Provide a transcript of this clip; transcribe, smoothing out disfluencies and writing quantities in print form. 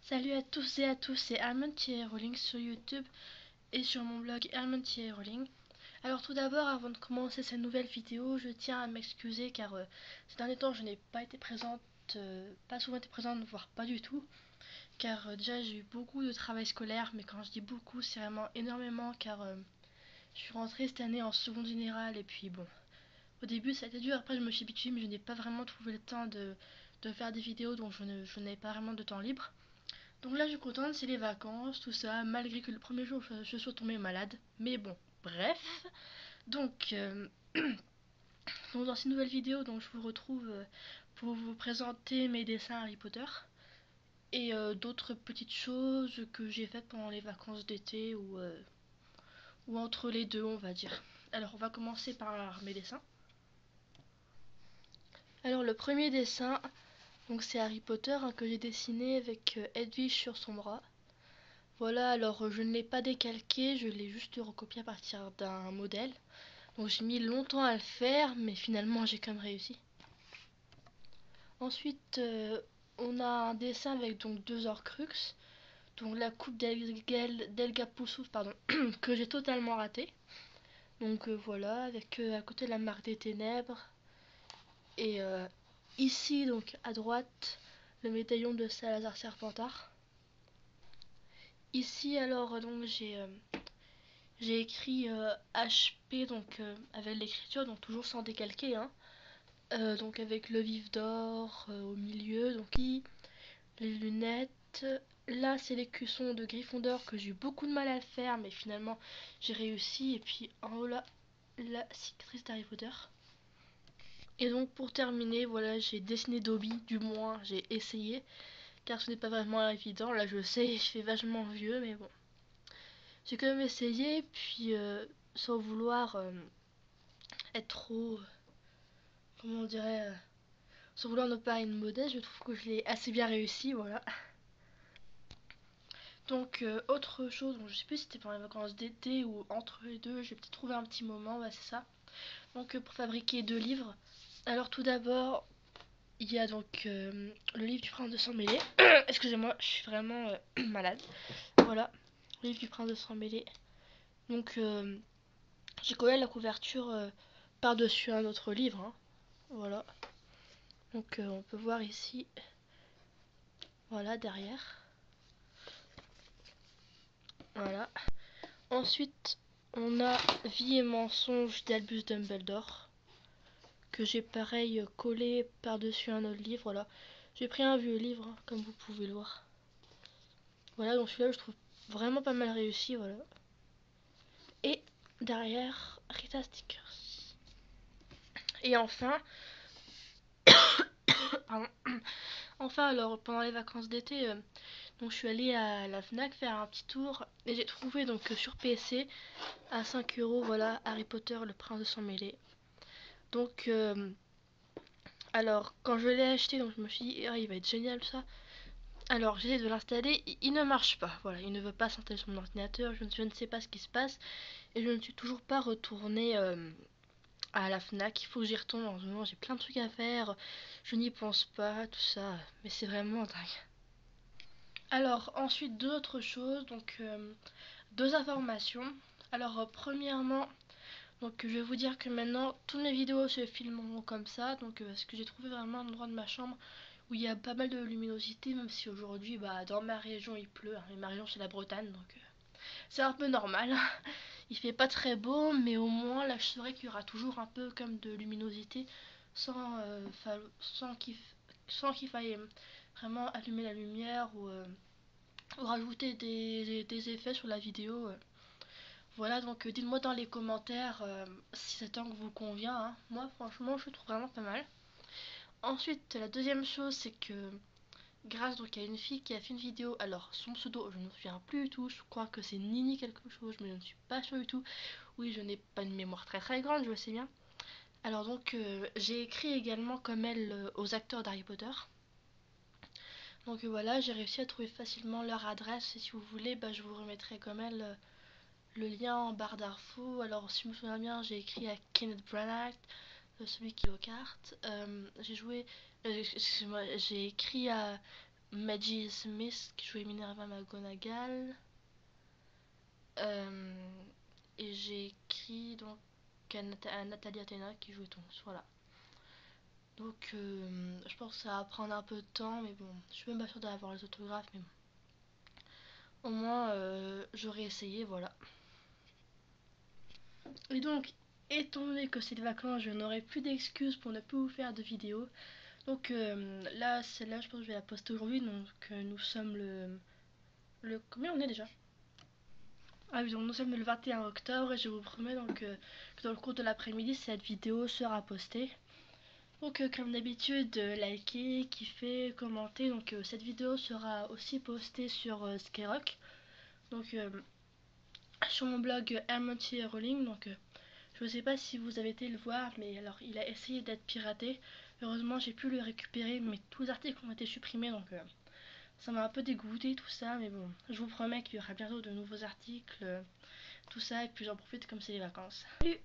Salut à tous et à tous, c'est Hermione-Rowling sur YouTube et sur mon blog Hermione-Rowling. Alors tout d'abord, avant de commencer cette nouvelle vidéo, je tiens à m'excuser car ces derniers temps je n'ai pas été présente, pas souvent été présente, voire pas du tout. Car déjà j'ai eu beaucoup de travail scolaire, mais quand je dis beaucoup, c'est vraiment énormément car je suis rentrée cette année en seconde générale et puis bon, au début ça a été dur, après je me suis habituée mais je n'ai pas vraiment trouvé le temps de faire des vidéos donc je n'avais pas vraiment de temps libre. Donc là, je suis contente, c'est les vacances, tout ça, malgré que le premier jour, je sois tombée malade. Mais bon, bref. Donc, donc dans cette nouvelle vidéo, donc, je vous retrouve pour vous présenter mes dessins Harry Potter et d'autres petites choses que j'ai faites pendant les vacances d'été ou entre les deux, on va dire. Alors, on va commencer par mes dessins. Alors, le premier dessin, donc c'est Harry Potter hein, que j'ai dessiné avec Hedwig sur son bras. Voilà, alors je ne l'ai pas décalqué, je l'ai juste recopié à partir d'un modèle. Donc j'ai mis longtemps à le faire, mais finalement j'ai quand même réussi. Ensuite, on a un dessin avec donc deux Horcruxes. Donc la coupe d'Elgapoussus, pardon, que j'ai totalement raté. Donc voilà, avec à côté la marque des ténèbres. Et ici, donc à droite, le médaillon de Salazar Serpentard. Ici, alors, donc j'ai écrit HP, donc avec l'écriture, donc toujours sans décalquer, hein. Donc avec le vif d'or au milieu, donc ici, les lunettes. Là, c'est l'écusson de Gryffondor que j'ai eu beaucoup de mal à faire, mais finalement j'ai réussi. Et puis en haut là, la cicatrice d'Harry Potter. Et donc pour terminer, voilà, j'ai dessiné Dobby, du moins j'ai essayé, car ce n'est pas vraiment évident. Là, je sais, je fais vachement vieux, mais bon. J'ai quand même essayé, puis sans vouloir être trop, comment on dirait, sans vouloir ne pas être modeste, je trouve que je l'ai assez bien réussi, voilà. Donc autre chose, bon, je sais plus si c'était pendant les vacances d'été ou entre les deux, j'ai peut-être trouvé un petit moment, bah, c'est ça. Donc pour fabriquer deux livres, alors tout d'abord, il y a donc le livre du prince de sang mêlé. Excusez-moi, je suis vraiment malade. Voilà, le livre du prince de sang mêlé. Donc j'ai collé la couverture par-dessus un autre livre, hein. Voilà. Donc on peut voir ici, voilà, derrière. Voilà. Ensuite, on a Vie et mensonge d'Albus Dumbledore, que j'ai pareil collé par-dessus un autre livre. Voilà. J'ai pris un vieux livre, hein, comme vous pouvez le voir. Voilà, donc celui-là, je trouve vraiment pas mal réussi, voilà. Et derrière, Rita Stickers. Et enfin, pardon. Enfin, alors, pendant les vacances d'été, donc je suis allée à la Fnac faire un petit tour et j'ai trouvé donc sur PC à 5 €, voilà, Harry Potter, le prince de sang mêlé. Donc, alors, quand je l'ai acheté, donc je me suis dit, ah, il va être génial ça. Alors, j'essaie de l'installer, il ne marche pas. Voilà, il ne veut pas s'installer sur mon ordinateur, je ne sais pas ce qui se passe. Et je ne suis toujours pas retournée à la Fnac. Il faut que j'y retourne en ce moment, j'ai plein de trucs à faire. Je n'y pense pas, tout ça. Mais c'est vraiment dingue. Alors, ensuite, deux autres choses. Donc, deux informations. Alors, premièrement, donc je vais vous dire que maintenant toutes mes vidéos se filmeront comme ça, donc parce que j'ai trouvé vraiment un endroit de ma chambre où il y a pas mal de luminosité, même si aujourd'hui bah, dans ma région il pleut, hein, et ma région c'est la Bretagne, donc c'est un peu normal. Il fait pas très beau, mais au moins là je saurais qu'il y aura toujours un peu comme de luminosité sans qu'il faille vraiment allumer la lumière ou rajouter des effets sur la vidéo. Voilà, donc dites-moi dans les commentaires si cet angle vous convient, hein. Moi, franchement, je le trouve vraiment pas mal. Ensuite, la deuxième chose, c'est que grâce donc à une fille qui a fait une vidéo, alors son pseudo, je ne me souviens plus du tout, je crois que c'est Nini quelque chose, mais je ne suis pas sûre du tout. Oui, je n'ai pas une mémoire très très grande, je le sais bien. Alors donc, j'ai écrit également comme elle aux acteurs d'Harry Potter. Donc voilà, j'ai réussi à trouver facilement leur adresse, et si vous voulez, bah, je vous remettrai comme elle le lien en barre d'infos. Alors si je me souviens bien, j'ai écrit à Kenneth Branagh, celui qui est aux cartes. J'ai écrit à Maggie Smith qui jouait Minerva McGonagall. Et j'ai écrit donc à Nathalie Athéna qui jouait Tonks, voilà. Donc je pense que ça va prendre un peu de temps, mais bon, je suis même pas sûre d'avoir les autographes, mais bon. Au moins j'aurais essayé, voilà. Et donc, étant donné que c'est les vacances, je n'aurai plus d'excuses pour ne plus vous faire de vidéos. Donc là, celle-là, je pense que je vais la poster aujourd'hui. Donc nous sommes le... Combien on est déjà? Ah oui, donc nous sommes le 21 octobre et je vous promets donc que dans le cours de l'après-midi, cette vidéo sera postée. Donc comme d'habitude, likez, kiffez, commentez. Donc cette vidéo sera aussi postée sur Skyrock. Donc sur mon blog Hermontier Rolling. Donc je ne sais pas si vous avez été le voir, mais alors il a essayé d'être piraté. Heureusement, j'ai pu le récupérer, mais tous les articles ont été supprimés, donc ça m'a un peu dégoûté tout ça. Mais bon, je vous promets qu'il y aura bientôt de nouveaux articles, tout ça, et puis j'en profite comme c'est les vacances. Salut!